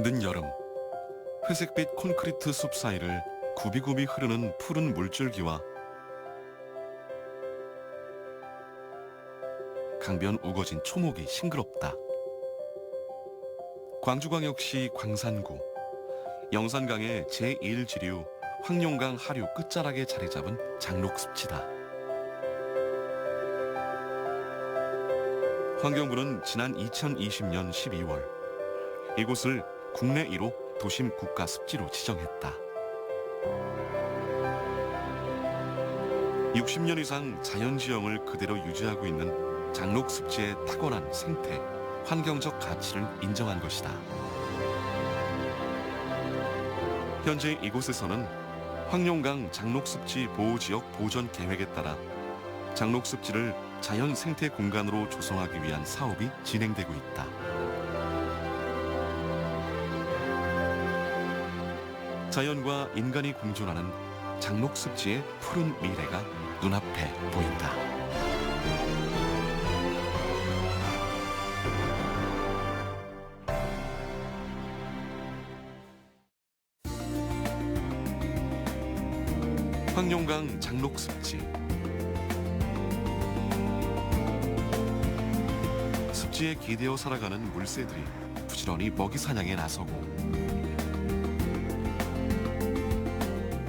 늦여름, 회색빛 콘크리트 숲 사이를 굽이굽이 흐르는 푸른 물줄기와 강변 우거진 초목이 싱그럽다. 광주광역시 광산구, 영산강의 제1지류 황룡강 하류 끝자락에 자리 잡은 장록습지다. 환경부는 지난 2020년 12월 이곳을 국내 1호 도심 국가습지로 지정했다. 60년 이상 자연지형을 그대로 유지하고 있는 장록습지의 탁월한 생태, 환경적 가치를 인정한 것이다. 현재 이곳에서는 황룡강 장록습지 보호지역 보전 계획에 따라 장록습지를 자연 생태 공간으로 조성하기 위한 사업이 진행되고 있다. 자연과 인간이 공존하는 장록습지의 푸른 미래가 눈앞에 보인다. 황룡강 장록습지. 습지에 기대어 살아가는 물새들이 부지런히 먹이 사냥에 나서고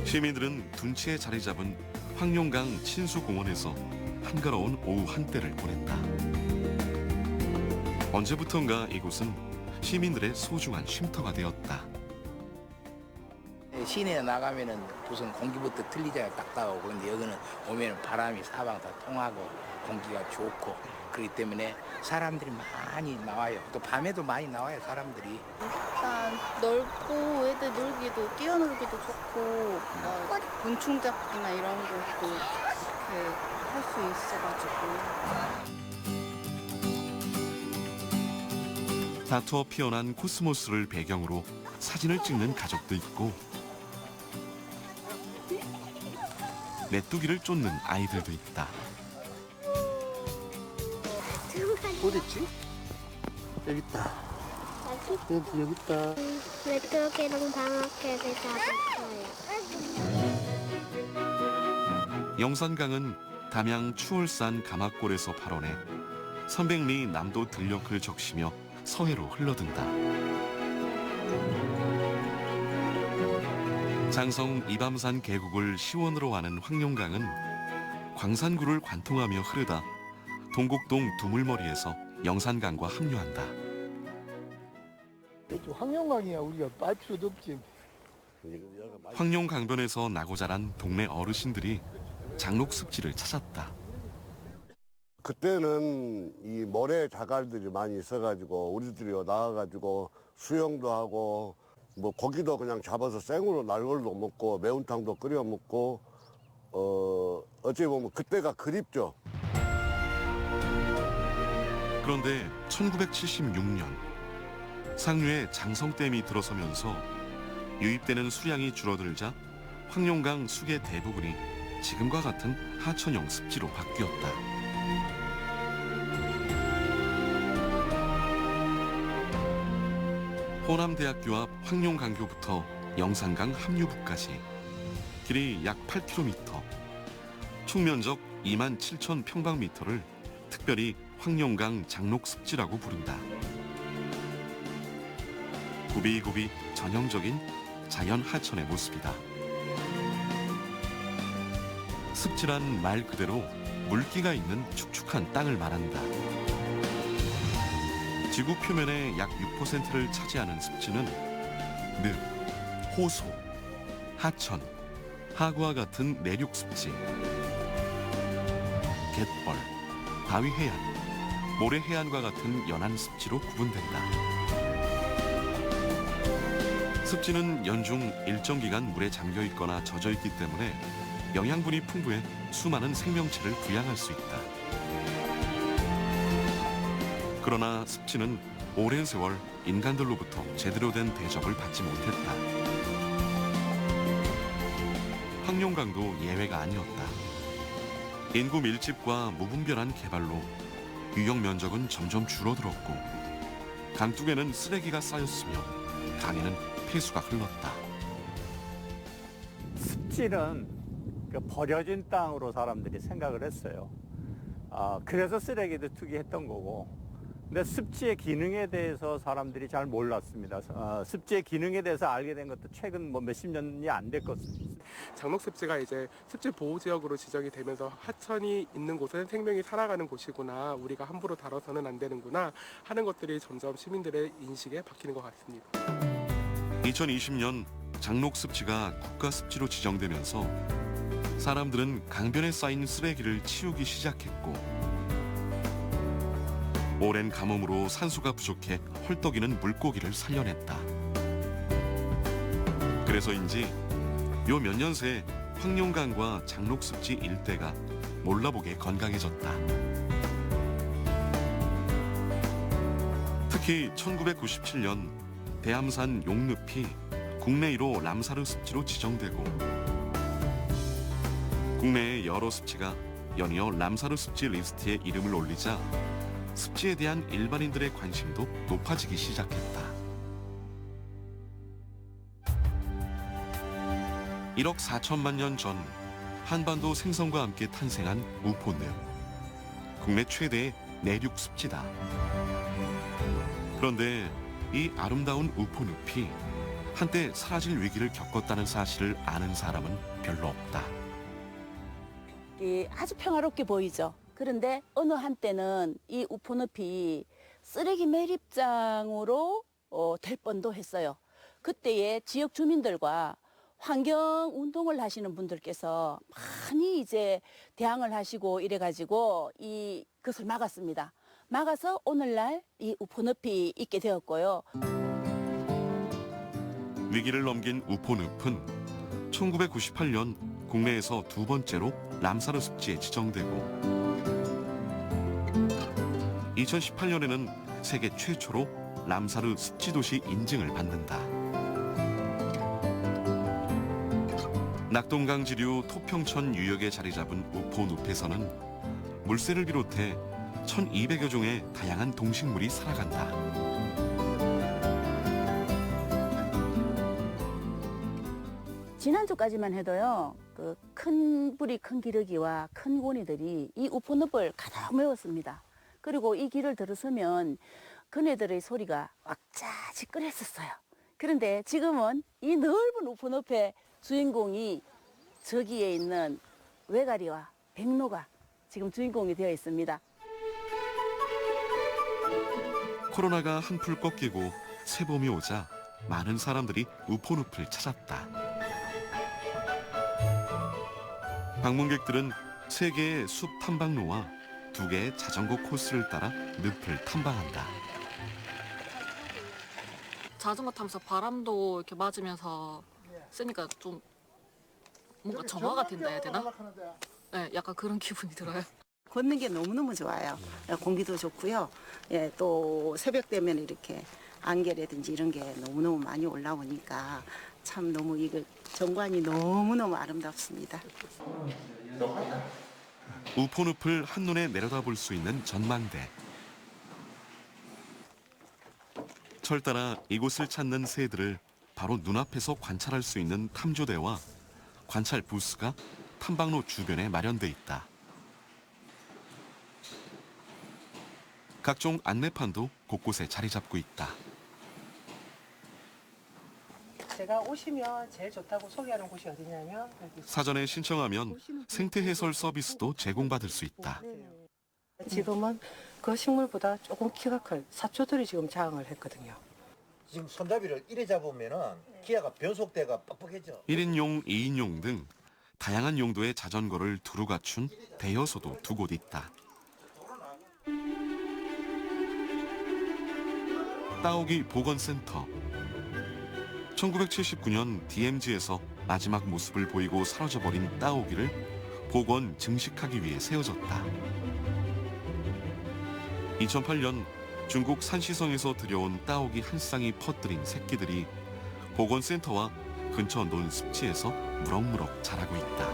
시민들은 둔치에 자리 잡은 황룡강 친수공원에서 한가로운 오후 한때를 보냈다. 언제부턴가 이곳은 시민들의 소중한 쉼터가 되었다. 시내에 나가면은 우선 공기부터 틀리잖아요. 딱딱하고. 그런데 여기는 오면은 바람이 사방 다 통하고 공기가 좋고 그렇기 때문에 사람들이 많이 나와요. 또 밤에도 많이 나와요, 사람들이. 일단 넓고 애들 놀기도 뛰어놀기도 좋고 곤충 잡기나 이런 것도 할 수 있어가지고. 다투어 피어난 코스모스를 배경으로 사진을 찍는 가족도 있고 메뚜기를 쫓는 아이들도 있다. 어딨지? 여기 있다. 여기 있다. 메뚜기랑 방앗개를 잡았어요. 영산강은 담양 추월산 가막골에서 발원해 선백리 남도 들녘을 적시며 서해로 흘러든다. 장성 이밤산 계곡을 시원으로 하는 황룡강은 광산구를 관통하며 흐르다 동곡동 두물머리에서 영산강과 합류한다. 황룡강이야. 우리가 빠질 수도 없지. 황룡강변에서 나고 자란 동네 어르신들이 장록습지를 찾았다. 그때는 이 모래 자갈들이 많이 있어가지고 우리들이 나와가지고 수영도 하고 뭐 고기도 그냥 잡아서 생으로 날골도 먹고 매운탕도 끓여 먹고 어찌 보면 그때가 그립죠. 그런데 1976년 상류에 장성댐이 들어서면서 유입되는 수량이 줄어들자 황룡강 수계 대부분이 지금과 같은 하천형 습지로 바뀌었다. 호남대학교 앞 황룡강교부터 영산강 합류부까지 길이 약 8km, 총 면적 27,000평방미터를 특별히 황룡강 장록습지라고 부른다. 구비구비 전형적인 자연 하천의 모습이다. 습지란 말 그대로 물기가 있는 축축한 땅을 말한다. 지구 표면의 약 6%를 차지하는 습지는 늪, 호소, 하천, 하구와 같은 내륙 습지, 갯벌, 바위 해안, 모래 해안과 같은 연안 습지로 구분된다. 습지는 연중 일정 기간 물에 잠겨 있거나 젖어 있기 때문에 영양분이 풍부해 수많은 생명체를 부양할 수 있다. 그러나 습지는 오랜 세월 인간들로부터 제대로 된 대접을 받지 못했다. 황룡강도 예외가 아니었다. 인구 밀집과 무분별한 개발로 유역 면적은 점점 줄어들었고 강둑에는 쓰레기가 쌓였으며 강에는 폐수가 흘렀다. 습지는 그 버려진 땅으로 사람들이 생각을 했어요. 그래서 쓰레기도 투기했던 거고. 근데 습지의 기능에 대해서 사람들이 잘 몰랐습니다. 습지의 기능에 대해서 알게 된 것도 최근 몇십 년이 안 됐거든요. 장록습지가 이제 습지 보호 지역으로 지정이 되면서 하천이 있는 곳은 생명이 살아가는 곳이구나, 우리가 함부로 다뤄서는 안 되는구나 하는 것들이 점점 시민들의 인식에 바뀌는 것 같습니다. 2020년 장록습지가 국가습지로 지정되면서 사람들은 강변에 쌓인 쓰레기를 치우기 시작했고, 오랜 가뭄으로 산소가 부족해 헐떡이는 물고기를 살려냈다. 그래서인지 요 몇 년 새 황룡강과 장록습지 일대가 몰라보게 건강해졌다. 특히 1997년 대암산 용늪이 국내 1호 람사르 습지로 지정되고, 국내의 여러 습지가 연이어 람사르 습지 리스트에 이름을 올리자 습지에 대한 일반인들의 관심도 높아지기 시작했다. 1억 4천만 년 전 한반도 생성과 함께 탄생한 우포늪. 국내 최대의 내륙 습지다. 그런데 이 아름다운 우포늪이 한때 사라질 위기를 겪었다는 사실을 아는 사람은 별로 없다. 아주 평화롭게 보이죠. 그런데 어느 한때는 이 우포늪이 쓰레기 매립장으로 될 뻔도 했어요. 그때의 지역 주민들과 환경 운동을 하시는 분들께서 많이 이제 대항을 하시고 이래가지고 이것을 막았습니다. 막아서 오늘날 이 우포늪이 있게 되었고요. 위기를 넘긴 우포늪은 1998년 국내에서 두 번째로 람사르 습지에 지정되고, 2018년에는 세계 최초로 람사르 습지도시 인증을 받는다. 낙동강 지류 토평천 유역에 자리 잡은 우포늪에서는 물새를 비롯해 1200여 종의 다양한 동식물이 살아간다. 지난주까지만 해도요, 그 큰 뿌리, 큰 기러기와 큰 고니들이 이 우포늪을 가득 메웠습니다. 그리고 이 길을 들어서면 그네들의 소리가 왁자지 끓였었어요. 그런데 지금은 이 넓은 우포늪의 주인공이 저기에 있는 외가리와 백로가 지금 주인공이 되어 있습니다. 코로나가 한풀 꺾이고 새봄이 오자 많은 사람들이 우포늪을 찾았다. 방문객들은 3개의 숲 탐방로와 2개의 자전거 코스를 따라 늪을 탐방한다. 자전거 타면서 바람도 이렇게 맞으면서 쓰니까 좀 뭔가 정화가 된다 해야 되나? 네, 약간 그런 기분이 들어요. 걷는 게 너무너무 좋아요. 공기도 좋고요. 예, 또 새벽 되면 이렇게 안개라든지 이런 게 너무너무 많이 올라오니까 참 너무 이거 정관이 너무너무 아름답습니다. 우포늪을 한눈에 내려다볼 수 있는 전망대. 철 따라 이곳을 찾는 새들을 바로 눈앞에서 관찰할 수 있는 탐조대와 관찰 부스가 탐방로 주변에 마련돼 있다. 각종 안내판도 곳곳에 자리 잡고 있다. 제가 오시면 제일 좋다고 소개하는 곳이 어디냐면 여기 사전에 신청하면 생태 해설 서비스도 제공받을 수 있다. 지금은 그 식물보다 조금 키가 클 사초들이 지금 장을 했거든요. 지금 손잡이를 이래 잡으면은 기아가 변속대가 뻑뻑해져. 1인용, 2인용 등 다양한 용도의 자전거를 두루 갖춘 대여소도 두 곳 있다. 따오기 보건센터. 1979년 DMZ에서 마지막 모습을 보이고 사라져버린 따오기를 복원 증식하기 위해 세워졌다. 2008년 중국 산시성에서 들여온 따오기 한 쌍이 퍼뜨린 새끼들이 보건센터와 근처 논습지에서 무럭무럭 자라고 있다.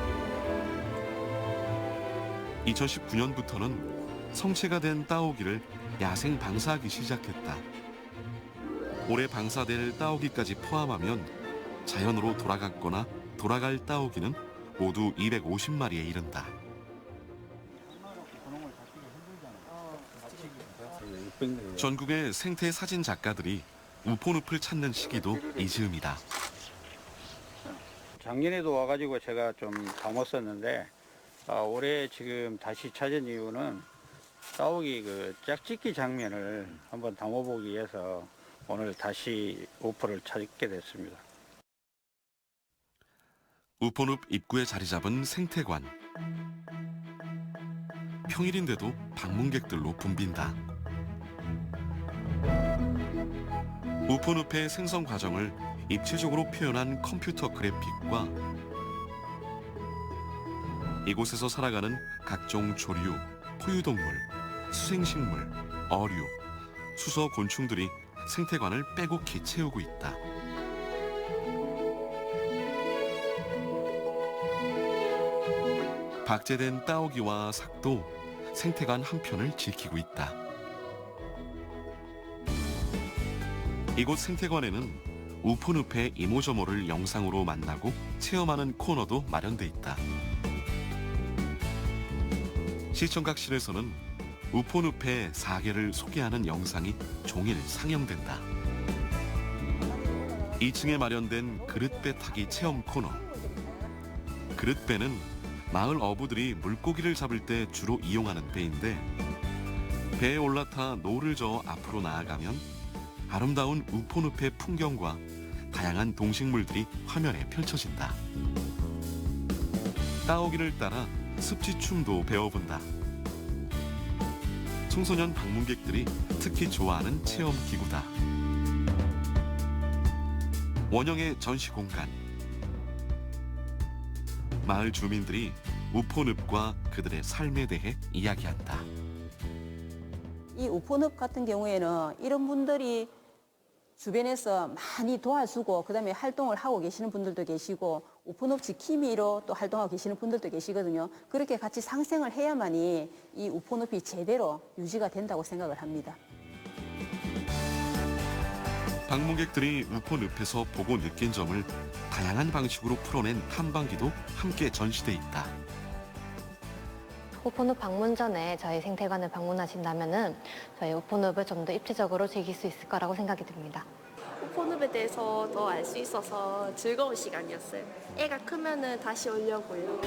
2019년부터는 성체가 된 따오기를 야생 방사하기 시작했다. 올해 방사될 따오기까지 포함하면 자연으로 돌아갔거나 돌아갈 따오기는 모두 250마리에 이른다. 전국의 생태 사진 작가들이 우포늪을 찾는 시기도 이 즈음이다. 작년에도 와가지고 제가 좀 담았었는데 올해 지금 다시 찾은 이유는 따오기 그 짝짓기 장면을 한번 담아보기 위해서 오늘 다시 우포를 찾게 됐습니다. 우포늪 입구에 자리 잡은 생태관. 평일인데도 방문객들로 붐빈다. 우포늪의 생성 과정을 입체적으로 표현한 컴퓨터 그래픽과 이곳에서 살아가는 각종 조류, 포유동물, 수생식물, 어류, 수서 곤충들이 생태관을 빼곡히 채우고 있다. 박제된 따오기와 삭도 생태관 한편을 지키고 있다. 이곳 생태관에는 우포늪의 이모저모를 영상으로 만나고 체험하는 코너도 마련돼 있다. 시청각실에서는 우포늪의 사계를 소개하는 영상이 종일 상영된다. 2층에 마련된 그릇배 타기 체험 코너. 그릇배는 마을 어부들이 물고기를 잡을 때 주로 이용하는 배인데 배에 올라타 노를 저어 앞으로 나아가면 아름다운 우포늪의 풍경과 다양한 동식물들이 화면에 펼쳐진다. 따오기를 따라 습지춤도 배워본다. 청소년 방문객들이 특히 좋아하는 체험 기구다. 원형의 전시 공간. 마을 주민들이 우포늪과 그들의 삶에 대해 이야기한다. 이 우포늪 같은 경우에는 이런 분들이 주변에서 많이 도와주고 그다음에 활동을 하고 계시는 분들도 계시고 우포늪 지킴이로 또 활동하고 계시는 분들도 계시거든요. 그렇게 같이 상생을 해야만이 이 우포늪이 제대로 유지가 된다고 생각을 합니다. 방문객들이 우포늪에서 보고 느낀 점을 다양한 방식으로 풀어낸 탐방기도 함께 전시돼 있다. 우포늪 방문 전에 저희 생태관을 방문하신다면은 저희 우포늪을 좀 더 입체적으로 즐길 수 있을 거라고 생각이 듭니다. 우포늪에 대해서 더 알 수 있어서 즐거운 시간이었어요. 애가 크면은 다시 오려고요.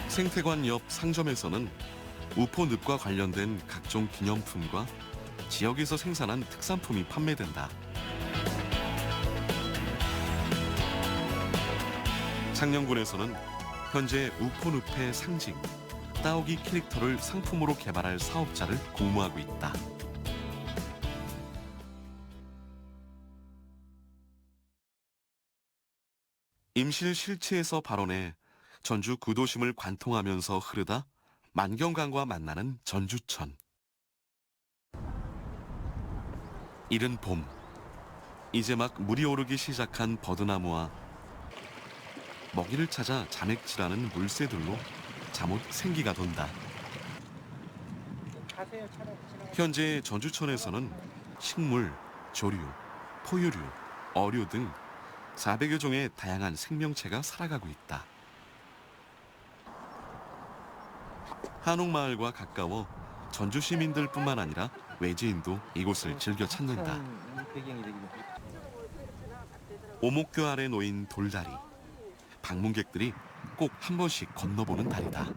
생태관 옆 상점에서는 우포늪과 관련된 각종 기념품과 지역에서 생산한 특산품이 판매된다. 창녕군에서는 현재 우포늪의 상징, 따오기 캐릭터를 상품으로 개발할 사업자를 공모하고 있다. 임실 실치에서 발원해 전주 구도심을 관통하면서 흐르다 만경강과 만나는 전주천. 이른 봄, 이제 막 물이 오르기 시작한 버드나무와 먹이를 찾아 자맥질하는 물새들로 잠옷 생기가 돈다. 현재 전주천에서는 식물, 조류, 포유류, 어류 등 400여 종의 다양한 생명체가 살아가고 있다. 한옥마을과 가까워 전주 시민들뿐만 아니라 외지인도 이곳을 즐겨 찾는다. 오목교 아래 놓인 돌다리. 방문객들이 꼭 한 번씩 건너보는 다리다.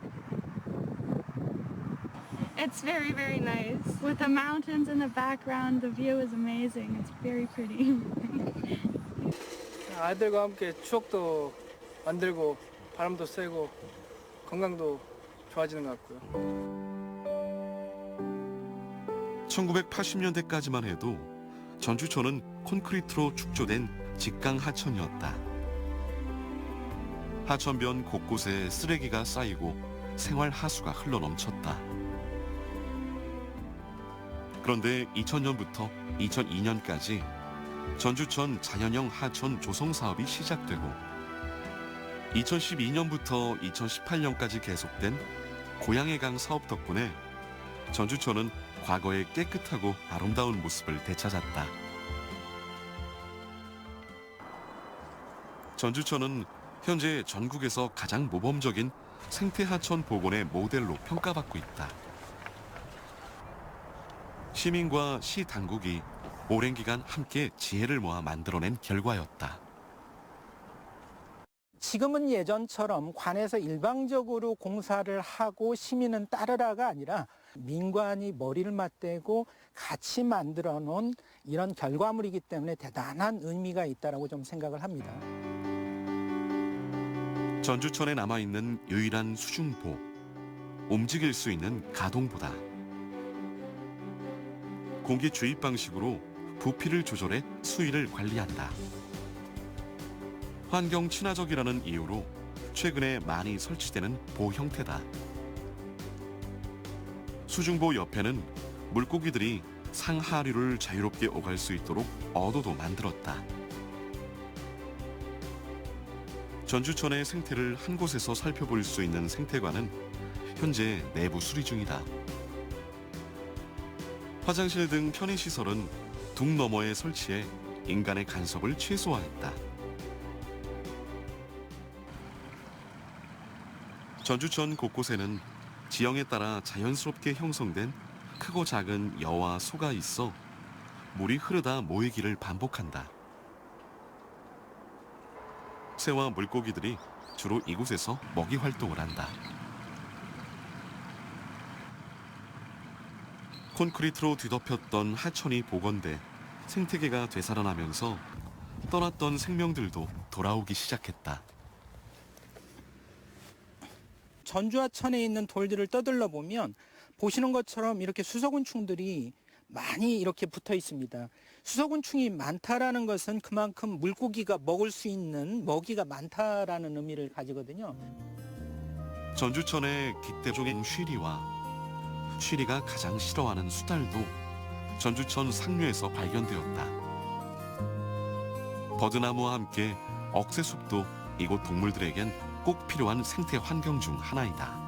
It's very, very nice. With the mountains in the background, the view is amazing. It's very pretty. 아이들과 함께 추억도 만들고 바람도 쐬고 건강도 좋아지는 것 같고요. 1980년대까지만 해도 전주천은 콘크리트로 축조된 직강 하천이었다. 하천변 곳곳에 쓰레기가 쌓이고 생활 하수가 흘러넘쳤다. 그런데 2000년부터 2002년까지 전주천 자연형 하천 조성 사업이 시작되고 2012년부터 2018년까지 계속된 고양해강 사업 덕분에 전주천은 과거의 깨끗하고 아름다운 모습을 되찾았다. 전주천은 현재 전국에서 가장 모범적인 생태하천 복원의 모델로 평가받고 있다. 시민과 시 당국이 오랜 기간 함께 지혜를 모아 만들어낸 결과였다. 지금은 예전처럼 관에서 일방적으로 공사를 하고 시민은 따르라가 아니라 민관이 머리를 맞대고 같이 만들어 놓은 이런 결과물이기 때문에 대단한 의미가 있다고 좀 생각을 합니다. 전주천에 남아있는 유일한 수중보, 움직일 수 있는 가동보다. 공기 주입 방식으로 부피를 조절해 수위를 관리한다. 환경 친화적이라는 이유로 최근에 많이 설치되는 보 형태다. 수중보 옆에는 물고기들이 상하류를 자유롭게 오갈 수 있도록 어도도 만들었다. 전주천의 생태를 한 곳에서 살펴볼 수 있는 생태관은 현재 내부 수리 중이다. 화장실 등 편의시설은 둥 너머에 설치해 인간의 간섭을 최소화했다. 전주천 곳곳에는 지형에 따라 자연스럽게 형성된 크고 작은 여와 소가 있어 물이 흐르다 모이기를 반복한다. 새와 물고기들이 주로 이곳에서 먹이 활동을 한다. 콘크리트로 뒤덮였던 하천이 복원돼 생태계가 되살아나면서 떠났던 생명들도 돌아오기 시작했다. 전주하천에 있는 돌들을 떠들러 보면 보시는 것처럼 이렇게 수소곤충들이 많이 이렇게 붙어 있습니다. 수소곤충이 많다라는 것은 그만큼 물고기가 먹을 수 있는 먹이가 많다라는 의미를 가지거든요. 전주천의 깃대종인 쉬리와 쉬리가 가장 싫어하는 수달도 전주천 상류에서 발견되었다. 버드나무와 함께 억새숲도 이곳 동물들에겐 꼭 필요한 생태 환경 중 하나이다.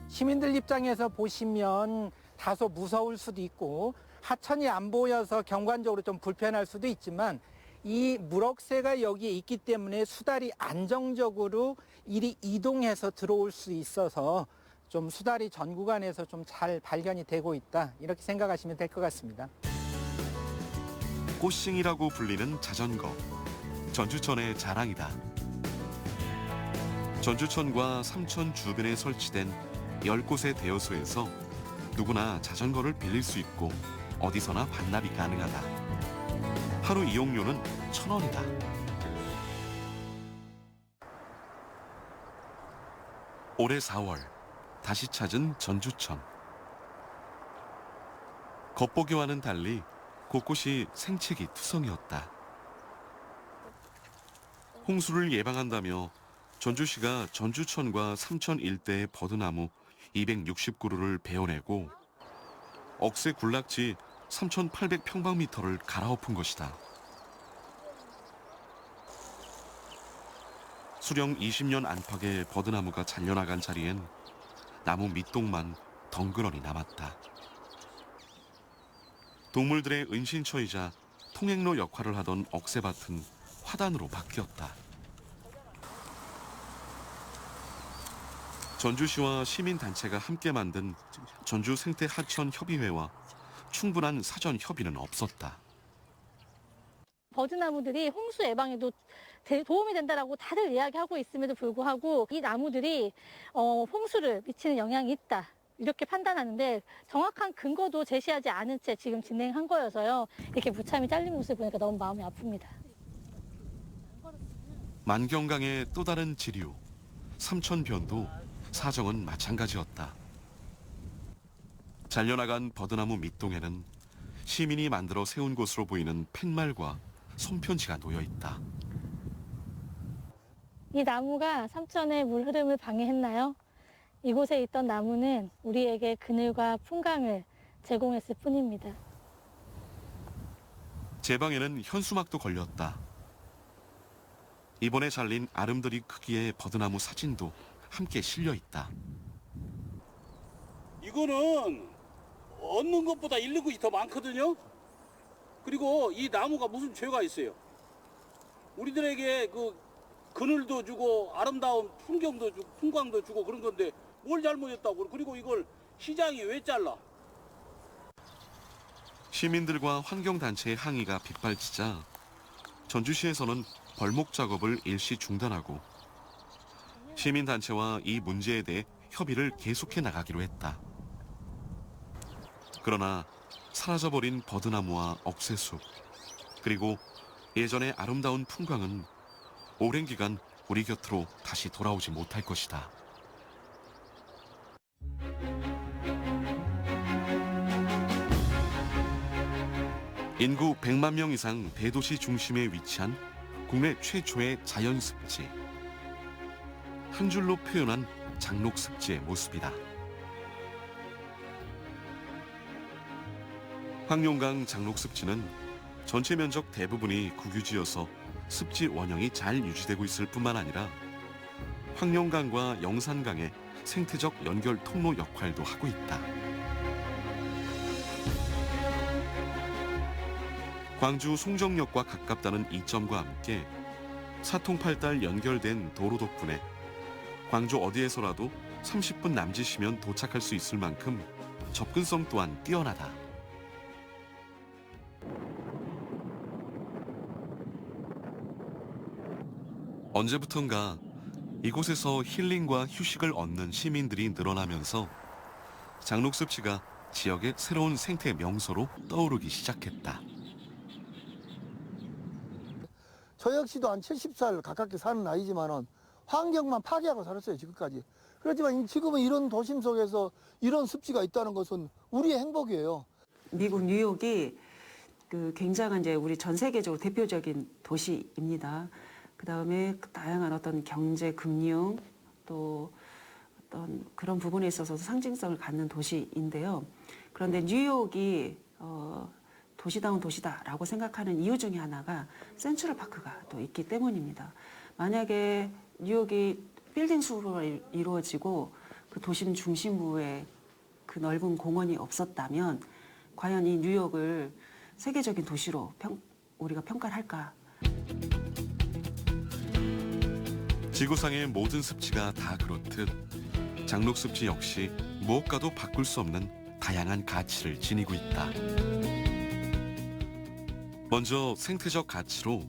시민들 입장에서 보시면 다소 무서울 수도 있고 하천이 안 보여서 경관적으로 좀 불편할 수도 있지만 이 물억새가 여기에 있기 때문에 수달이 안정적으로 이리 이동해서 들어올 수 있어서 좀 수달이 전 구간에서 좀 잘 발견이 되고 있다, 이렇게 생각하시면 될 것 같습니다. 꽃싱이라고 불리는 자전거, 전주천의 자랑이다. 전주천과 삼천 주변에 설치된 10곳의 대여소에서 누구나 자전거를 빌릴 수 있고 어디서나 반납이 가능하다. 하루 이용료는 1,000원이다. 올해 4월 다시 찾은 전주천. 겉보기와는 달리 곳곳이 생채기 투성이었다. 홍수를 예방한다며 전주시가 전주천과 삼천 일대의 버드나무 260그루를 베어내고 억새 군락지 3,800평방미터를 갈아엎은 것이다. 수령 20년 안팎의 버드나무가 잘려나간 자리엔 나무 밑동만 덩그러니 남았다. 동물들의 은신처이자 통행로 역할을 하던 억새밭은 화단으로 바뀌었다. 전주시와 시민단체가 함께 만든 전주생태하천협의회와 충분한 사전 협의는 없었다. 버드나무들이 홍수 예방에도 도움이 된다라고 다들 이야기하고 있음에도 불구하고 이 나무들이 홍수를 미치는 영향이 있다, 이렇게 판단하는데 정확한 근거도 제시하지 않은 채 지금 진행한 거여서요. 이렇게 무참히 잘린 모습을 보니까 너무 마음이 아픕니다. 만경강의 또 다른 지류, 삼천변도 사정은 마찬가지였다. 잘려나간 버드나무 밑동에는 시민이 만들어 세운 곳으로 보이는 팻말과 손편지가 놓여있다. 이 나무가 삼천의 물 흐름을 방해했나요? 이곳에 있던 나무는 우리에게 그늘과 풍광을 제공했을 뿐입니다. 제방에는 현수막도 걸렸다. 이번에 잘린 아름드리 크기의 버드나무 사진도 함께 실려있다. 이거는 얻는 것보다 잃는 것이 더 많거든요. 그리고 이 나무가 무슨 죄가 있어요? 우리들에게 그 그늘도 주고 아름다운 풍경도 주고 풍광도 주고 그런 건데 뭘 잘못했다고. 그리고 이걸 시장이 왜 잘라? 시민들과 환경단체의 항의가 빗발치자 전주시에서는 벌목 작업을 일시 중단하고 시민단체와 이 문제에 대해 협의를 계속해 나가기로 했다. 그러나 사라져버린 버드나무와 억새숲 그리고 예전의 아름다운 풍광은 오랜 기간 우리 곁으로 다시 돌아오지 못할 것이다. 인구 100만 명 이상 대도시 중심에 위치한 국내 최초의 자연습지. 한 줄로 표현한 장록습지의 모습이다. 황룡강 장록습지는 전체 면적 대부분이 국유지여서 습지 원형이 잘 유지되고 있을 뿐만 아니라 황룡강과 영산강의 생태적 연결 통로 역할도 하고 있다. 광주 송정역과 가깝다는 이점과 함께 사통팔달 연결된 도로 덕분에 광주 어디에서라도 30분 남짓이면 도착할 수 있을 만큼 접근성 또한 뛰어나다. 언제부턴가 이곳에서 힐링과 휴식을 얻는 시민들이 늘어나면서 장록습지가 지역의 새로운 생태 명소로 떠오르기 시작했다. 저 역시도 한 70살 가깝게 사는 나이지만은 환경만 파괴하고 살았어요, 지금까지. 그렇지만 지금은 이런 도심 속에서 이런 습지가 있다는 것은 우리의 행복이에요. 미국 뉴욕이 그 굉장한 이제 우리 전 세계적으로 대표적인 도시입니다. 그 다음에 다양한 어떤 경제, 금융 또 어떤 그런 부분에 있어서 상징성을 갖는 도시인데요. 그런데 뉴욕이 도시다운 도시다라고 생각하는 이유 중에 하나가 센트럴파크가 또 있기 때문입니다. 만약에 뉴욕이 빌딩 수로 이루어지고 그 도심 중심부에 그 넓은 공원이 없었다면 과연 이 뉴욕을 세계적인 도시로 우리가 평가를 할까? 지구상의 모든 습지가 다 그렇듯 장록습지 역시 무엇과도 바꿀 수 없는 다양한 가치를 지니고 있다. 먼저 생태적 가치로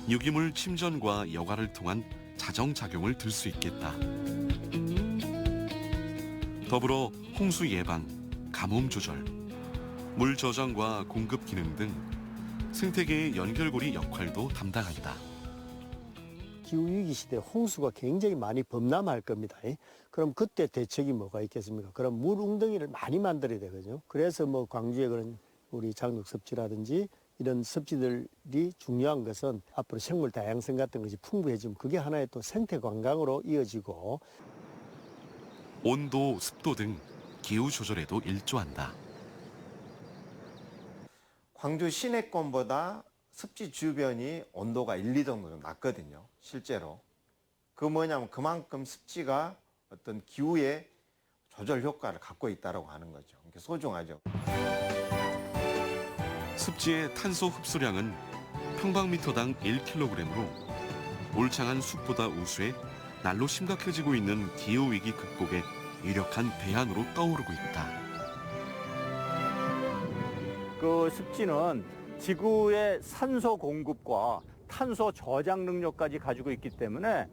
유기물 침전과 여과를 통한 자정작용을 들 수 있겠다. 더불어 홍수 예방, 가뭄 조절, 물 저장과 공급 기능 등 생태계의 연결고리 역할도 담당한다. 기후위기 시대 홍수가 굉장히 많이 범람할 겁니다. 그럼 그때 대책이 뭐가 있겠습니까? 그럼 물 웅덩이를 많이 만들어야 되거든요. 그래서 뭐 광주의 그런 우리 장록습지라든지 이런 습지들이 중요한 것은 앞으로 생물 다양성 같은 것이 풍부해지면 그게 하나의 또 생태 관광으로 이어지고 온도, 습도 등 기후 조절에도 일조한다. 광주 시내권보다 습지 주변이 온도가 1, 2도 정도 낮거든요. 실제로. 그 뭐냐면 그만큼 습지가 어떤 기후의 조절 효과를 갖고 있다고 하는 거죠. 그러니까 소중하죠. 습지의 탄소 흡수량은 평방미터당 1kg으로 울창한 숲보다 우수해 날로 심각해지고 있는 기후위기 극복에 유력한 대안으로 떠오르고 있다. 그 습지는 지구의 산소 공급과 탄소 저장 능력까지 가지고 있기 때문에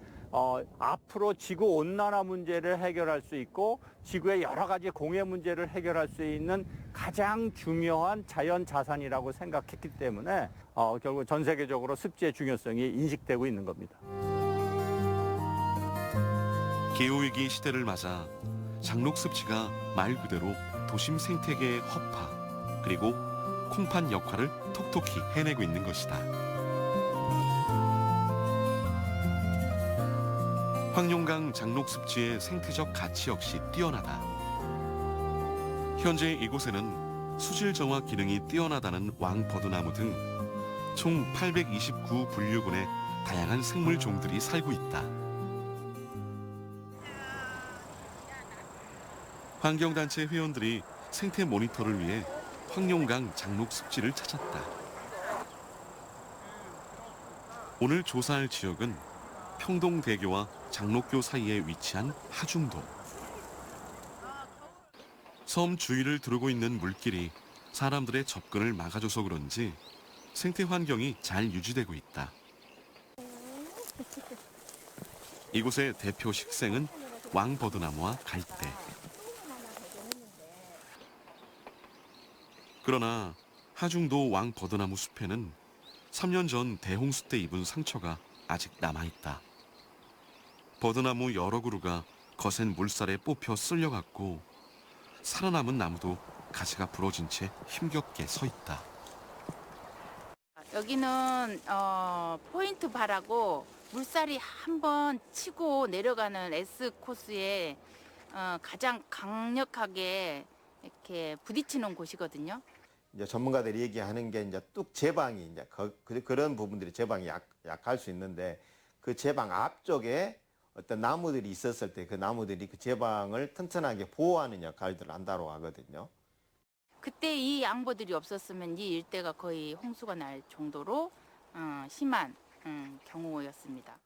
앞으로 지구 온난화 문제를 해결할 수 있고 지구의 여러 가지 공해 문제를 해결할 수 있는 가장 중요한 자연 자산이라고 생각했기 때문에 결국 전 세계적으로 습지의 중요성이 인식되고 있는 겁니다. 기후위기 시대를 맞아 장록습지가 말 그대로 도심 생태계의 허파 그리고 콩판 역할을 톡톡히 해내고 있는 것이다. 황룡강 장록습지의 생태적 가치 역시 뛰어나다. 현재 이곳에는 수질 정화 기능이 뛰어나다는 왕버드나무 등 총 829분류군의 다양한 생물 종들이 살고 있다. 환경단체 회원들이 생태 모니터를 위해 황룡강 장록습지를 찾았다. 오늘 조사할 지역은 평동대교와 장록교 사이에 위치한 하중도. 섬 주위를 두르고 있는 물길이 사람들의 접근을 막아줘서 그런지 생태 환경이 잘 유지되고 있다. 이곳의 대표 식생은 왕버드나무와 갈대. 그러나 하중도 왕버드나무 숲에는 3년 전 대홍수 때 입은 상처가 아직 남아있다. 버드나무 여러 그루가 거센 물살에 뽑혀 쓸려갔고 살아남은 나무도 가지가 부러진 채 힘겹게 서 있다. 여기는 포인트 바라고 물살이 한번 치고 내려가는 S 코스에 가장 강력하게 이렇게 부딪히는 곳이거든요. 이제 전문가들이 얘기하는 게 이제 뚝 제방이 이제 그런 부분들이 제방이 약할 수 있는데 그 제방 앞쪽에 어떤 나무들이 있었을 때 그 나무들이 그 제방을 튼튼하게 보호하는 역할들을 한다고 하거든요. 그때 이 양보들이 없었으면 이 일대가 거의 홍수가 날 정도로 심한 경우였습니다.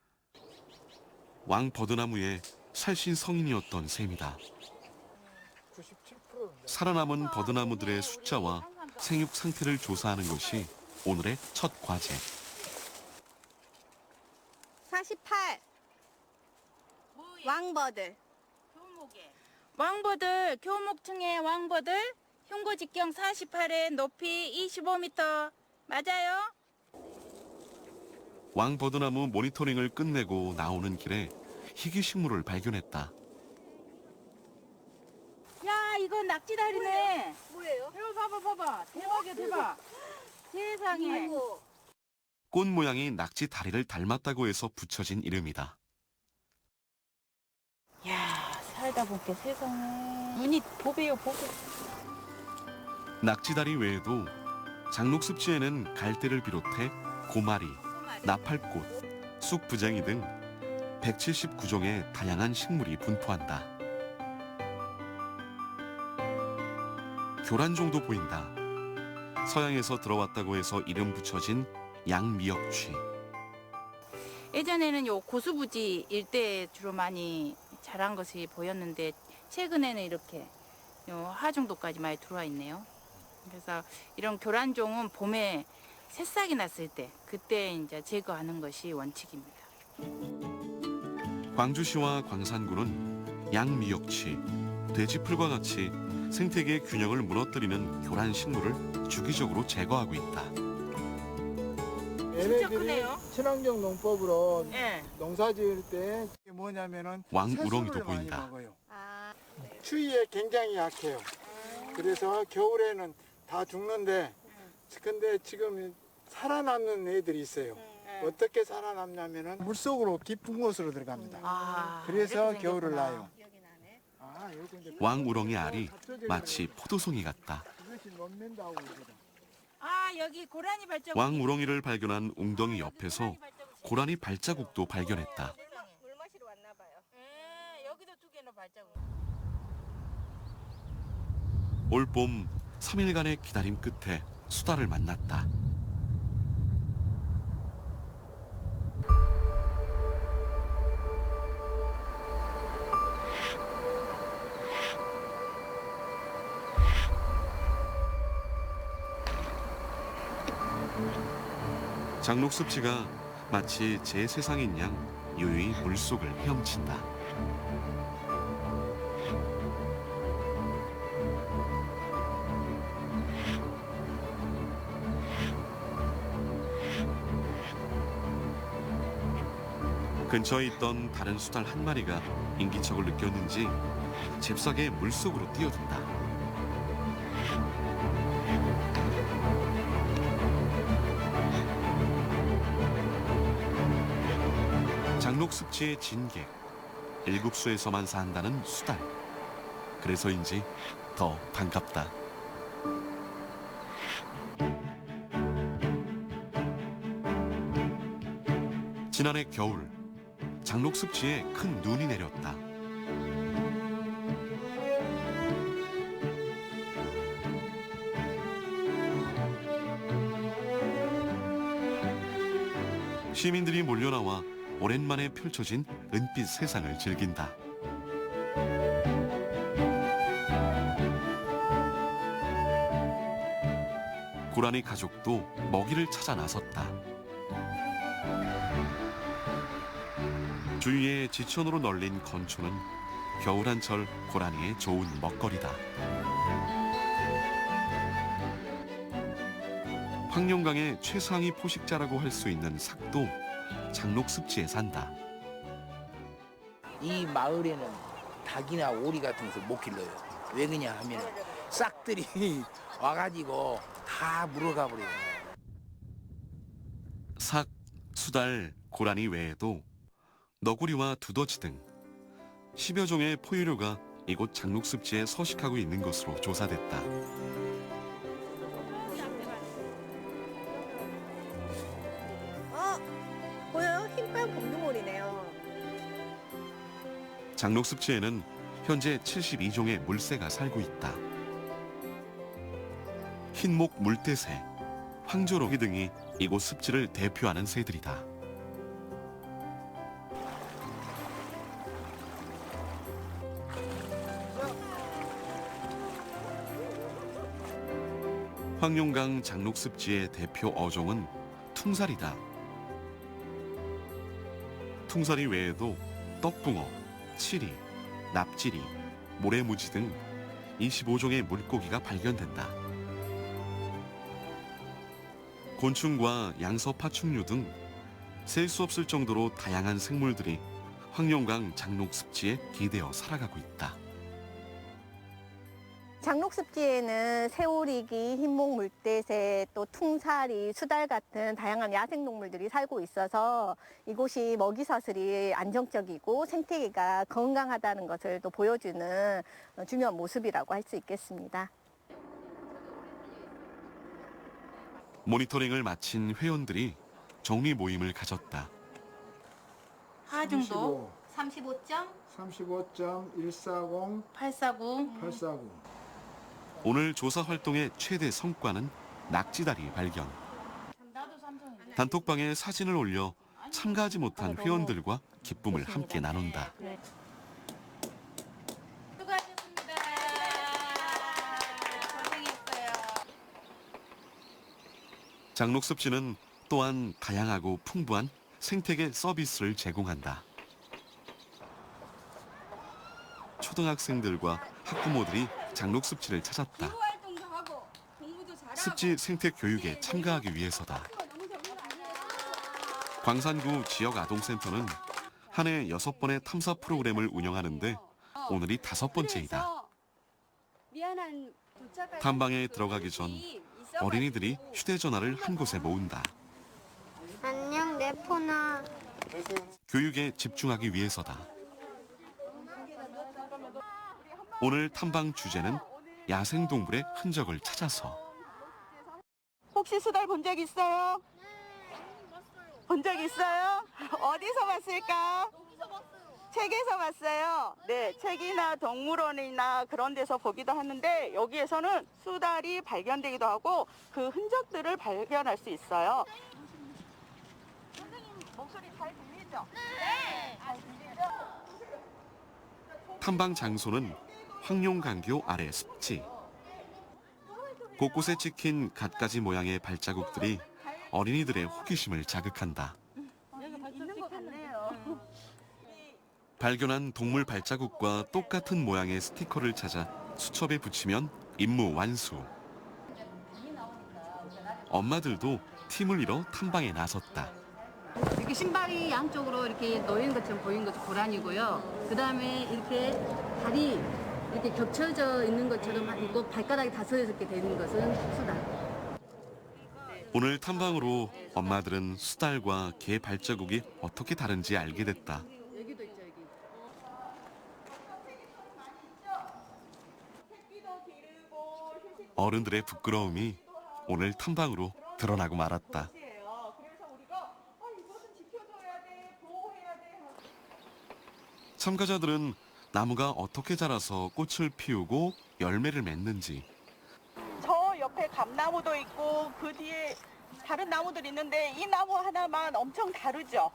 왕버드나무의 살신 성인이었던 셈이다. 살아남은 버드나무들의 숫자와 생육 상태를 조사하는 것이 오늘의 첫 과제. 48. 왕버들. 왕버들, 교목층의 왕버들, 흉고 직경 48에 높이 25m. 맞아요? 왕버드나무 모니터링을 끝내고 나오는 길에 희귀 식물을 발견했다. 야, 이건 낙지다리네. 뭐예요? 이거 봐봐. 대박이야, 대박. 세상에. 꽃 모양이 낙지 다리를 닮았다고 해서 붙여진 이름이다. 야, 살다 보니까 세상에. 눈이 보배요, 보배. 낙지다리 외에도 장록습지에는 갈대를 비롯해 고마리, 나팔꽃, 쑥부쟁이 등 179종의 다양한 식물이 분포한다. 교란종도 보인다. 서양에서 들어왔다고 해서 이름 붙여진 양미역쥐. 예전에는 요 고수부지 일대에 주로 많이 자란 것이 보였는데 최근에는 이렇게 요 하중도까지 많이 들어와 있네요. 그래서 이런 교란종은 봄에 새싹이 났을 때 그때 이제 제거하는 것이 원칙입니다. 광주시와 광산군은 양미역쥐, 돼지풀과 같이 생태계의 균형을 무너뜨리는 교란 식물을 주기적으로 제거하고 있다. 얘네들이 친환경 농법으로 농사 지을 때 뭐냐면은 왕우렁이도 보인다. 추위에 굉장히 약해요. 그래서 겨울에는 다 죽는데 근데 지금 살아남는 애들이 있어요. 어떻게 살아남냐면은 물속으로 깊은 곳으로 들어갑니다. 그래서 겨울을 나요. 왕우렁이 알이 마치 포도송이 같다. 아, 여기 고라니 발자국. 왕우렁이를 발견한 웅덩이 옆에서 고라니 발자국도 발견했다. 물 마시러 왔나 봐요. 여기도 두 개는 발자국. 올봄 3일간의 기다림 끝에 수달을 만났다. 장록습지가 마치 제 세상인 양 유유히 물속을 헤엄친다. 근처에 있던 다른 수달 한 마리가 인기척을 느꼈는지 잽싸게 물속으로 뛰어든다. 장록습지의 진객, 일국수에서만 산다는 수달. 그래서인지 더 반갑다. 지난해 겨울, 장록습지에 큰 눈이 내렸다. 시민들이 몰려나와 오랜만에 펼쳐진 은빛 세상을 즐긴다. 고라니 가족도 먹이를 찾아 나섰다. 주위에 지천으로 널린 건초는 겨울한철 고라니의 좋은 먹거리다. 황룡강의 최상위 포식자라고 할 수 있는 삭도 장록습지에 산다. 이 마을에는 닭이나 오리 같은 것을 못 길러요. 왜 그러냐 하면 싹들이 와가지고 다 물어가 버려요. 삭, 수달, 고라니 외에도 너구리와 두더지 등 10여 종의 포유류가 이곳 장록습지에 서식하고 있는 것으로 조사됐다. 보여요? 흰빨 공두몰이네요. 장록습지에는 현재 72종의 물새가 살고 있다. 흰목 물대새, 황조롱이 등이 이곳 습지를 대표하는 새들이다. 황룡강 장록습지의 대표 어종은 퉁사리다. 퉁사리 외에도 떡붕어, 치리, 납치리, 모래무지 등 25종의 물고기가 발견된다. 곤충과 양서 파충류 등 셀 수 없을 정도로 다양한 생물들이 황룡강 장록습지에 기대어 살아가고 있다. 장록습지에는 새오리기, 흰목 물대새, 또 퉁사리, 수달 같은 다양한 야생동물들이 살고 있어서 이곳이 먹이사슬이 안정적이고 생태계가 건강하다는 것을 또 보여주는 중요한 모습이라고 할 수 있겠습니다. 모니터링을 마친 회원들이 정리 모임을 가졌다. 하중도 35점 35.140 849 오늘 조사 활동의 최대 성과는 낙지다리 발견. 단톡방에 사진을 올려 참가하지 못한 회원들과 기쁨을 함께 나눈다. 수고하셨습니다. 고생했어요. 장록습지는 또한 다양하고 풍부한 생태계 서비스를 제공한다. 초등학생들과 학부모들이 장록습지를 찾았다. 습지 생태 교육에 참가하기 위해서다. 광산구 지역아동센터는 한 해 6번의 탐사 프로그램을 운영하는데 오늘이 5번째이다. 탐방에 들어가기 전 어린이들이 휴대전화를 한 곳에 모은다. 안녕, 내 폰아. 교육에 집중하기 위해서다. 오늘 탐방 주제는 야생동물의 흔적을 찾아서. 혹시 수달 본 적 있어요? 본 적 있어요? 어디서 봤을까? 책에서 봤어요. 네, 책이나 동물원이나 그런 데서 보기도 하는데 여기에서는 수달이 발견되기도 하고 그 흔적들을 발견할 수 있어요. 선생님 목소리 잘 들리죠? 네. 잘 들리죠? 탐방 장소는 황룡강교 아래 습지. 곳곳에 찍힌 갖가지 모양의 발자국들이 어린이들의 호기심을 자극한다. 있는 것 같네요. 발견한 동물 발자국과 똑같은 모양의 스티커를 찾아 수첩에 붙이면 임무 완수. 엄마들도 팀을 이뤄 탐방에 나섰다. 이렇게 신발이 양쪽으로 이렇게 놓이는 것처럼 보이는 것이 고라니고요. 그 다음에 이렇게 다리 이렇게 겹쳐져 있는 것처럼 있고 발가락이 5개 되는 것은 수달. 오늘 탐방으로 엄마들은 수달과 개 발자국이 어떻게 다른지 알게 됐다. 여기도 있죠, 여기. 어른들의 부끄러움이 오늘 탐방으로 드러나고 말았다. 참가자들은 나무가 어떻게 자라서 꽃을 피우고 열매를 맺는지, 저 옆에 감나무도 있고 그 뒤에 다른 나무들이 있는데 이 나무 하나만 엄청 다르죠.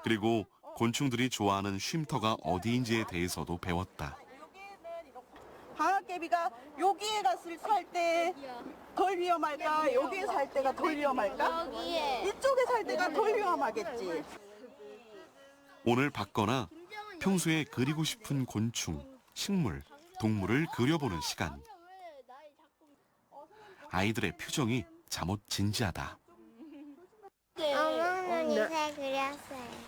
그리고 곤충들이 좋아하는 쉼터가 어디인지에 대해서도 배웠다. 방앗개비가 여기에 갔을 살 때 덜 위험할까? 여기에 살 때가 덜 위험할까? 이쪽에 살 때가 덜 위험하겠지. 오늘 받거나 평소에 그리고 싶은 곤충, 식물, 동물을 그려보는 시간. 아이들의 표정이 잠옷 진지하다. 엄마는 이새 그렸어요.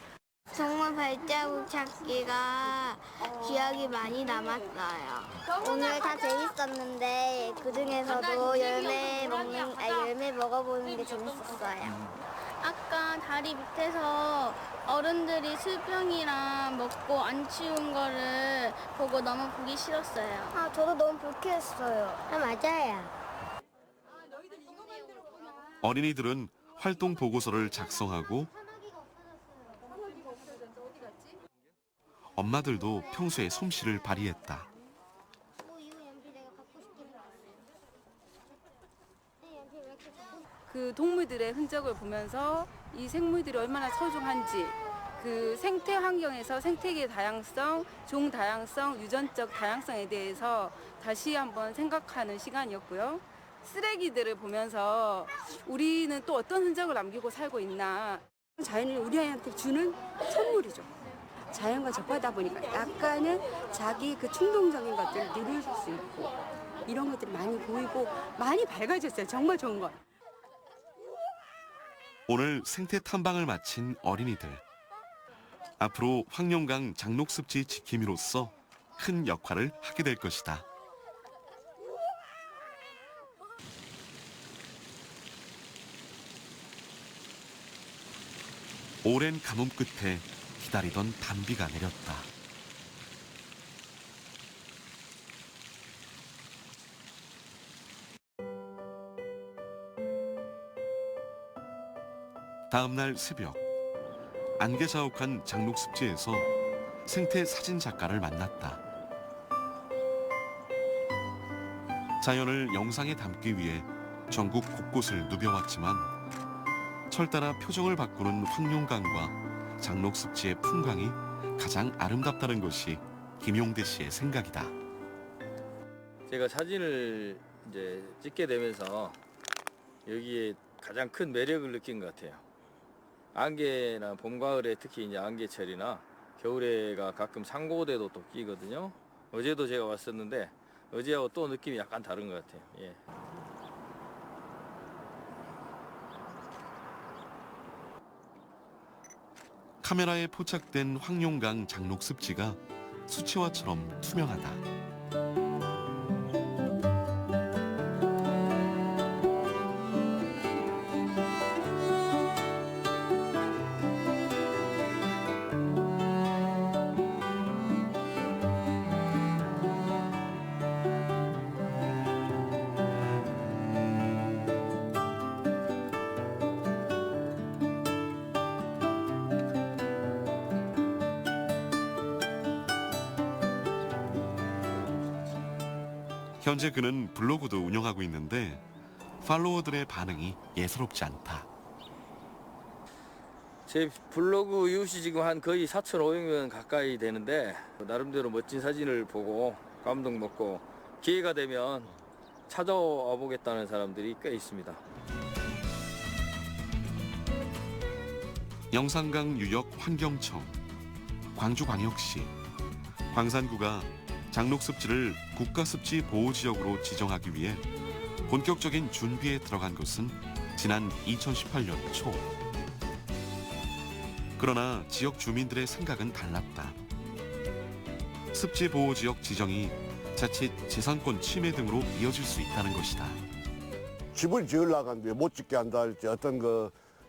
정말 발자국 찾기가 기억이 많이 남았어요. 오늘 다 재밌었는데 그 중에서도 열매 먹어보는 게 재밌었어요. 아까 다리 밑에서 어른들이 술병이랑 먹고 안 치운 거를 보고 너무 보기 싫었어요. 아, 저도 너무 불쾌했어요. 아, 맞아요. 어린이들은 활동 보고서를 작성하고 엄마들도 평소에 솜씨를 발휘했다. 그 동물들의 흔적을 보면서 이 생물들이 얼마나 소중한지, 그 생태 환경에서 생태계 다양성, 종 다양성, 유전적 다양성에 대해서 다시 한번 생각하는 시간이었고요. 쓰레기들을 보면서 우리는 또 어떤 흔적을 남기고 살고 있나. 자연이 우리 아이한테 주는 선물이죠. 자연과 접하다 보니까 약간은 자기 그 충동적인 것들을 누릴 수 있고 이런 것들이 많이 보이고 많이 밝아졌어요. 정말 좋은 것. 오늘 생태 탐방을 마친 어린이들. 앞으로 황룡강 장록습지 지킴이로서 큰 역할을 하게 될 것이다. 오랜 가뭄 끝에 기다리던 단비가 내렸다. 다음 날 새벽, 안개 자욱한 장록습지에서 생태 사진 작가를 만났다. 자연을 영상에 담기 위해 전국 곳곳을 누벼왔지만 철 따라 표정을 바꾸는 황룡강과 장록습지의 풍광이 가장 아름답다는 것이 김용대 씨의 생각이다. 제가 사진을 이제 찍게 되면서 여기에 가장 큰 매력을 느낀 것 같아요. 안개나 봄, 가을에 특히 이제 안개철이나 겨울에가 가끔 상고대도 또 끼거든요. 어제도 제가 왔었는데 어제하고 또 느낌이 약간 다른 것 같아요. 예. 카메라에 포착된 황룡강 장록습지가 수채화처럼 투명하다. 현재 그는 블로그도 운영하고 있는데 팔로워들의 반응이 예사롭지 않다. 제 블로그 이웃이 지금 한 거의 4,500명 가까이 되는데 나름대로 멋진 사진을 보고 감동받고 기회가 되면 찾아와 보겠다는 사람들이 꽤 있습니다. 영산강 유역 환경청, 광주광역시, 광산구가 장록습지를 국가습지 보호지역으로 지정하기 위해 본격적인 준비에 들어간 것은 지난 2018년 초. 그러나 지역 주민들의 생각은 달랐다. 습지 보호지역 지정이 자칫 재산권 침해 등으로 이어질 수 있다는 것이다. 집을 지으려고 하는데 못 짓게 한다 할지 어떤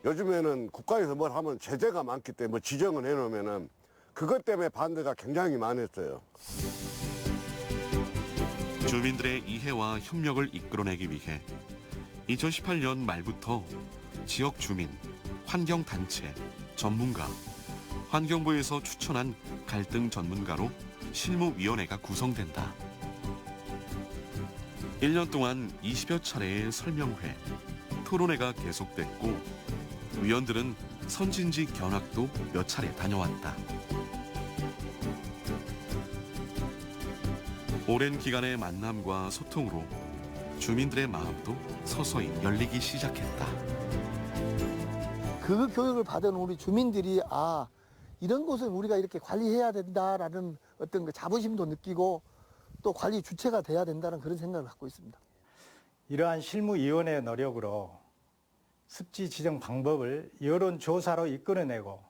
요즘에는 국가에서 뭘 하면 제재가 많기 때문에 지정을 해놓으면은 그것 때문에 반대가 굉장히 많았어요. 주민들의 이해와 협력을 이끌어내기 위해 2018년 말부터 지역 주민, 환경단체, 전문가, 환경부에서 추천한 갈등 전문가로 실무위원회가 구성된다. 1년 동안 20여 차례의 설명회, 토론회가 계속됐고 위원들은 선진지 견학도 몇 차례 다녀왔다. 오랜 기간의 만남과 소통으로 주민들의 마음도 서서히 열리기 시작했다. 그 교육을 받은 우리 주민들이 이런 곳은 우리가 이렇게 관리해야 된다라는 어떤 그 자부심도 느끼고 또 관리 주체가 돼야 된다는 그런 생각을 갖고 있습니다. 이러한 실무위원회의 노력으로 습지 지정 방법을 여론조사로 이끌어내고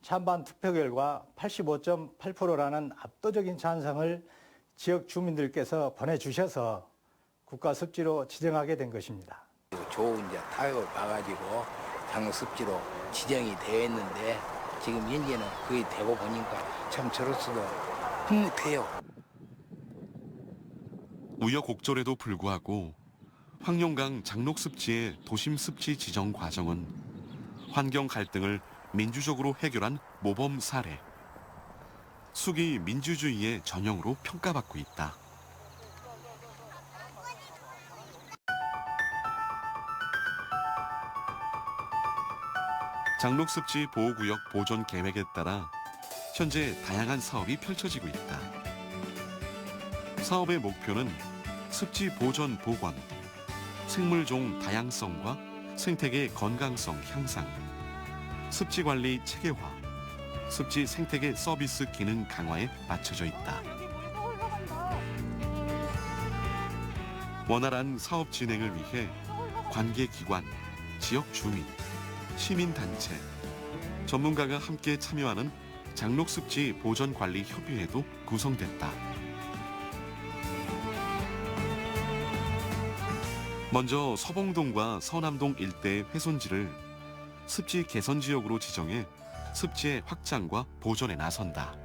찬반 투표 결과 85.8%라는 압도적인 찬성을 지역 주민들께서 보내주셔서 국가습지로 지정하게 된 것입니다. 좋은 이제 타격을 봐가지고 장로 습지로 지정이 되었는데 지금 현재는 그게 되고 보니까 참 저로서도 흐뭇해요. 우여곡절에도 불구하고 황룡강 장록습지의 도심습지 지정 과정은 환경 갈등을 민주적으로 해결한 모범 사례. 수기 민주주의의 전형으로 평가받고 있다. 장록습지 보호구역 보존 계획에 따라 현재 다양한 사업이 펼쳐지고 있다. 사업의 목표는 습지 보존 보관, 생물종 다양성과 생태계 건강성 향상, 습지 관리 체계화, 습지 생태계 서비스 기능 강화에 맞춰져 있다. 원활한 사업 진행을 위해 관계기관, 지역 주민, 시민단체, 전문가가 함께 참여하는 장록습지 보전관리협의회도 구성됐다. 먼저 서봉동과 서남동 일대의 훼손지를 습지 개선지역으로 지정해 습지의 확장과 보존에 나선다.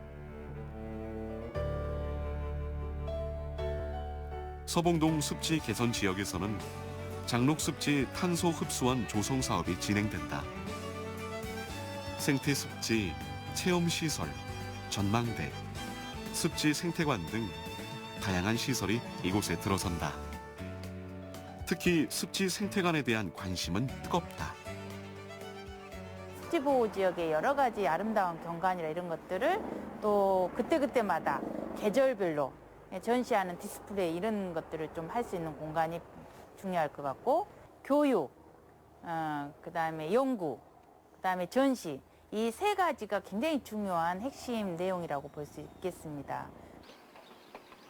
서봉동 습지 개선 지역에서는 장록습지 탄소 흡수원 조성 사업이 진행된다. 생태습지, 체험시설, 전망대, 습지 생태관 등 다양한 시설이 이곳에 들어선다. 특히 습지 생태관에 대한 관심은 뜨겁다. 습지보호 지역의 여러 가지 아름다운 경관이나 이런 것들을 또 그때그때마다 계절별로 전시하는 디스플레이 이런 것들을 좀 할 수 있는 공간이 중요할 것 같고, 교육, 그다음에 연구, 그다음에 전시, 이 세 가지가 굉장히 중요한 핵심 내용이라고 볼 수 있겠습니다.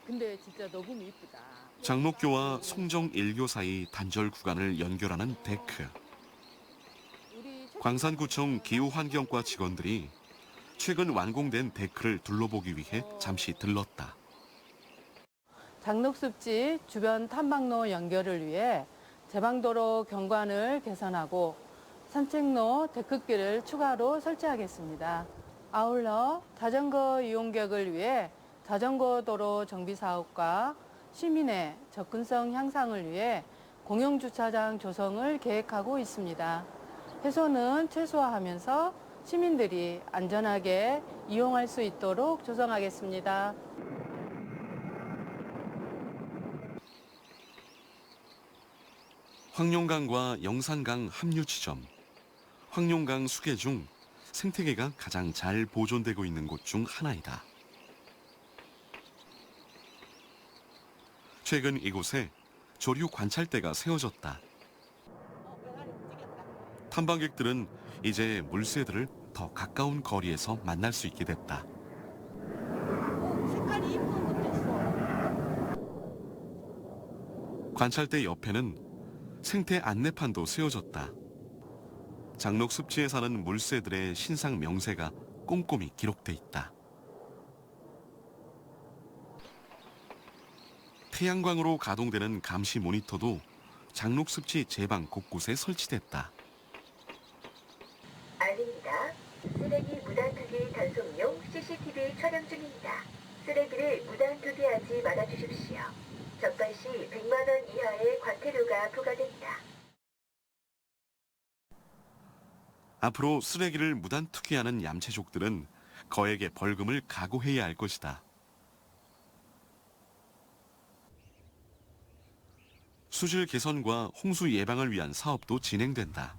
근데 진짜 너무 이쁘다. 장록교와 송정 1교 사이 단절 구간을 연결하는 데크. 광산구청 기후환경과 직원들이 최근 완공된 데크를 둘러보기 위해 잠시 들렀다. 장록습지 주변 탐방로 연결을 위해 제방도로 경관을 개선하고 산책로 데크길을 추가로 설치하겠습니다. 아울러 자전거 이용객을 위해 자전거 도로 정비 사업과 시민의 접근성 향상을 위해 공용주차장 조성을 계획하고 있습니다. 훼손은 최소화하면서 시민들이 안전하게 이용할 수 있도록 조성하겠습니다. 황룡강과 영산강 합류 지점. 황룡강 수계 중 생태계가 가장 잘 보존되고 있는 곳 중 하나이다. 최근 이곳에 조류 관찰대가 세워졌다. 탐방객들은 이제 물새들을 더 가까운 거리에서 만날 수 있게 됐다. 색깔이 이쁜 것도 있어. 관찰대 옆에는 생태 안내판도 세워졌다. 장록습지에 사는 물새들의 신상 명세가 꼼꼼히 기록돼 있다. 태양광으로 가동되는 감시 모니터도 장록습지 제방 곳곳에 설치됐다. 알립니다. 쓰레기 무단 투기 단속용 CCTV 촬영 중입니다. 쓰레기를 무단 투기하지 말아주십시오. 접관 시 100만 원 이하의 과태료가 부과됩니다. 앞으로 쓰레기를 무단 투기하는 얌체족들은 거액의 벌금을 각오해야 할 것이다. 수질 개선과 홍수 예방을 위한 사업도 진행된다.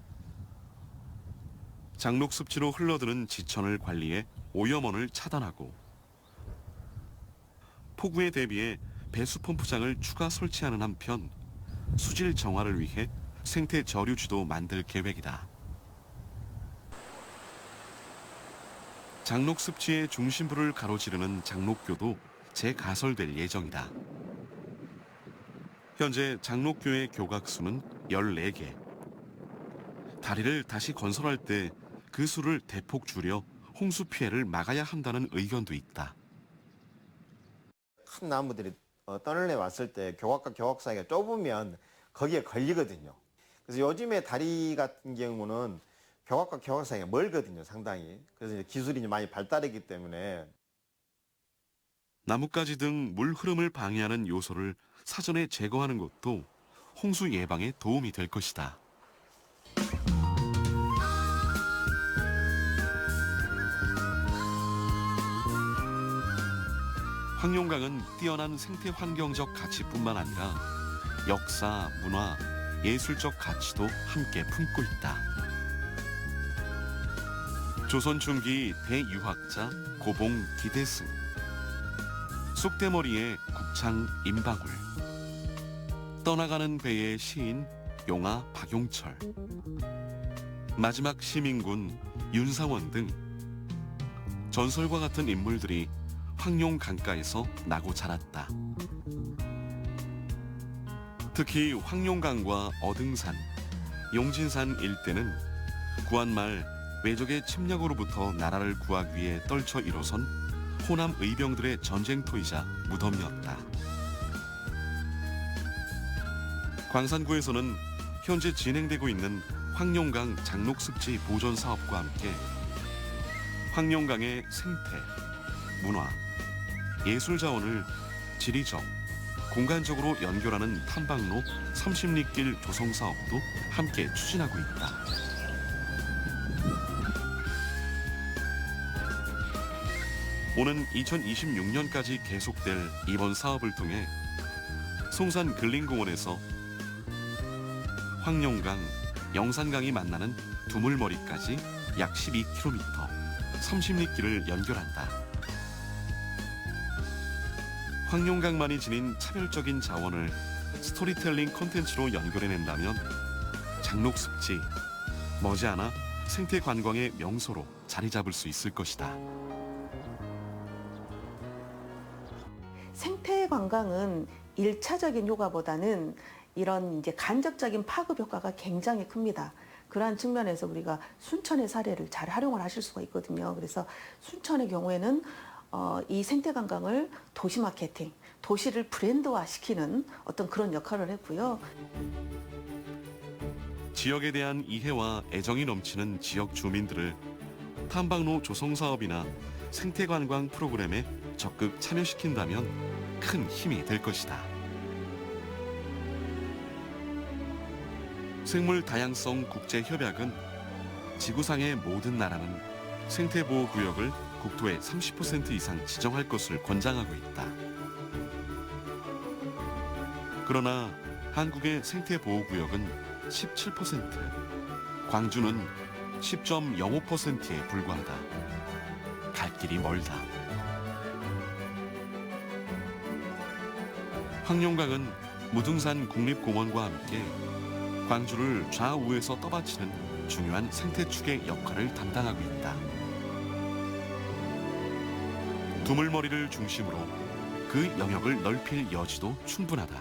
장록 습지로 흘러드는 지천을 관리해 오염원을 차단하고 폭우에 대비해 배수 펌프장을 추가 설치하는 한편 수질 정화를 위해 생태 저류지도 만들 계획이다. 장록 습지의 중심부를 가로지르는 장록교도 재가설될 예정이다. 현재 장록교의 교각수는 14개. 다리를 다시 건설할 때 그 수를 대폭 줄여 홍수 피해를 막아야 한다는 의견도 있다. 큰 나무들이 떠널려 왔을 때 교각과 교각 사이가 좁으면 거기에 걸리거든요. 그래서 요즘에 다리 같은 경우는 교각과 교각 사이가 멀거든요, 상당히. 그래서 이제 기술이 이제 많이 발달했기 때문에. 나뭇가지 등 물 흐름을 방해하는 요소를 사전에 제거하는 것도 홍수 예방에 도움이 될 것이다. 황룡강은 뛰어난 생태 환경적 가치뿐만 아니라 역사, 문화, 예술적 가치도 함께 품고 있다. 조선 중기 대유학자 고봉 기대승, 쑥대머리의 국창 임방울, 떠나가는 배의 시인 용화 박용철, 마지막 시민군 윤상원 등 전설과 같은 인물들이 황룡 강가에서 나고 자랐다. 특히 황룡강과 어등산, 용진산 일대는 구한 말 외적의 침략으로부터 나라를 구하기 위해 떨쳐 일어선 호남 의병들의 전쟁터이자 무덤이었다. 광산구에서는 현재 진행되고 있는 황룡강 장록습지 보존 사업과 함께 황룡강의 생태, 문화, 예술 자원을 지리적, 공간적으로 연결하는 탐방로 30리길 조성 사업도 함께 추진하고 있다. 오는 2026년까지 계속될 이번 사업을 통해 송산 근린공원에서 황룡강, 영산강이 만나는 두물머리까지 약 12km, 30리길을 연결한다. 황룡강만이 지닌 차별적인 자원을 스토리텔링 콘텐츠로 연결해낸다면 장록습지, 머지않아 생태관광의 명소로 자리 잡을 수 있을 것이다. 생태관광은 1차적인 효과보다는 이런 이제 간접적인 파급 효과가 굉장히 큽니다. 그러한 측면에서 우리가 순천의 사례를 잘 활용을 하실 수가 있거든요. 그래서 순천의 경우에는 이 생태관광을 도시 마케팅, 도시를 브랜드화시키는 어떤 그런 역할을 했고요. 지역에 대한 이해와 애정이 넘치는 지역 주민들을 탐방로 조성 사업이나 생태관광 프로그램에 적극 참여시킨다면 큰 힘이 될 것이다. 생물 다양성 국제협약은 지구상의 모든 나라는 생태보호구역을 국토의 30% 이상 지정할 것을 권장하고 있다. 그러나 한국의 생태보호구역은 17%, 광주는 10.05%에 불과하다. 갈 길이 멀다. 황룡강은 무등산 국립공원과 함께 광주를 좌우에서 떠받치는 중요한 생태축의 역할을 담당하고 있다. 두물머리를 중심으로 그 영역을 넓힐 여지도 충분하다.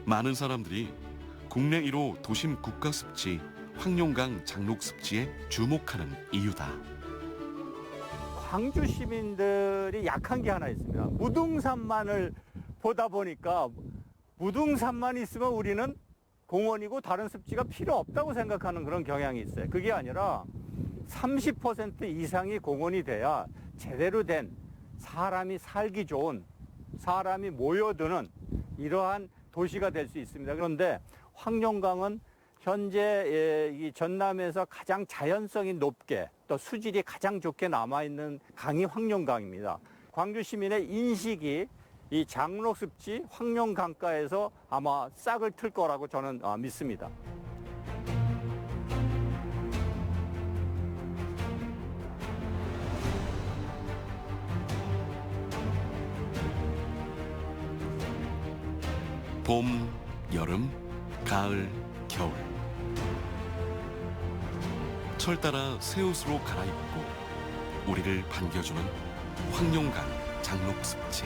많은 사람들이 국내 1호 도심 국가습지 황룡강 장록습지에 주목하는 이유다. 광주 시민들이 약한 게 하나 있습니다. 무등산만을 보다 보니까 무등산만 있으면 우리는 공원이고 다른 습지가 필요 없다고 생각하는 그런 경향이 있어요. 그게 아니라 30% 이상이 공원이 돼야 제대로 된 사람이 살기 좋은, 사람이 모여드는 이러한 도시가 될 수 있습니다. 그런데 황룡강은 현재 이 전남에서 가장 자연성이 높게 또 수질이 가장 좋게 남아있는 강이 황룡강입니다. 광주 시민의 인식이 이 장록습지 황룡 강가에서 아마 싹을 틀 거라고 저는 믿습니다. 봄, 여름, 가을, 겨울. 철 따라 새 옷으로 갈아입고 우리를 반겨주는 황룡강 장록습지.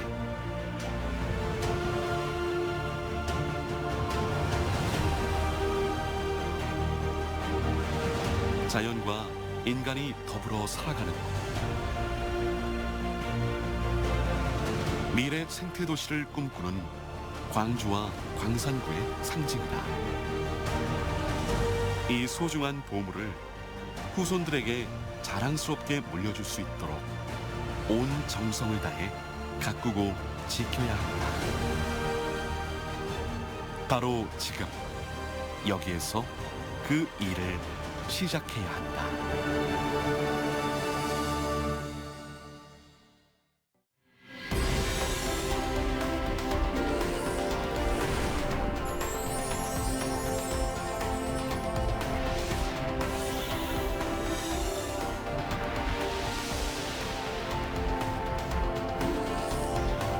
자연과 인간이 더불어 살아가는 곳. 미래 생태 도시를 꿈꾸는 광주와 광산구의 상징이다. 이 소중한 보물을 후손들에게 자랑스럽게 물려줄 수 있도록 온 정성을 다해 가꾸고 지켜야 한다. 바로 지금 여기에서 그 일을 시작해야 한다.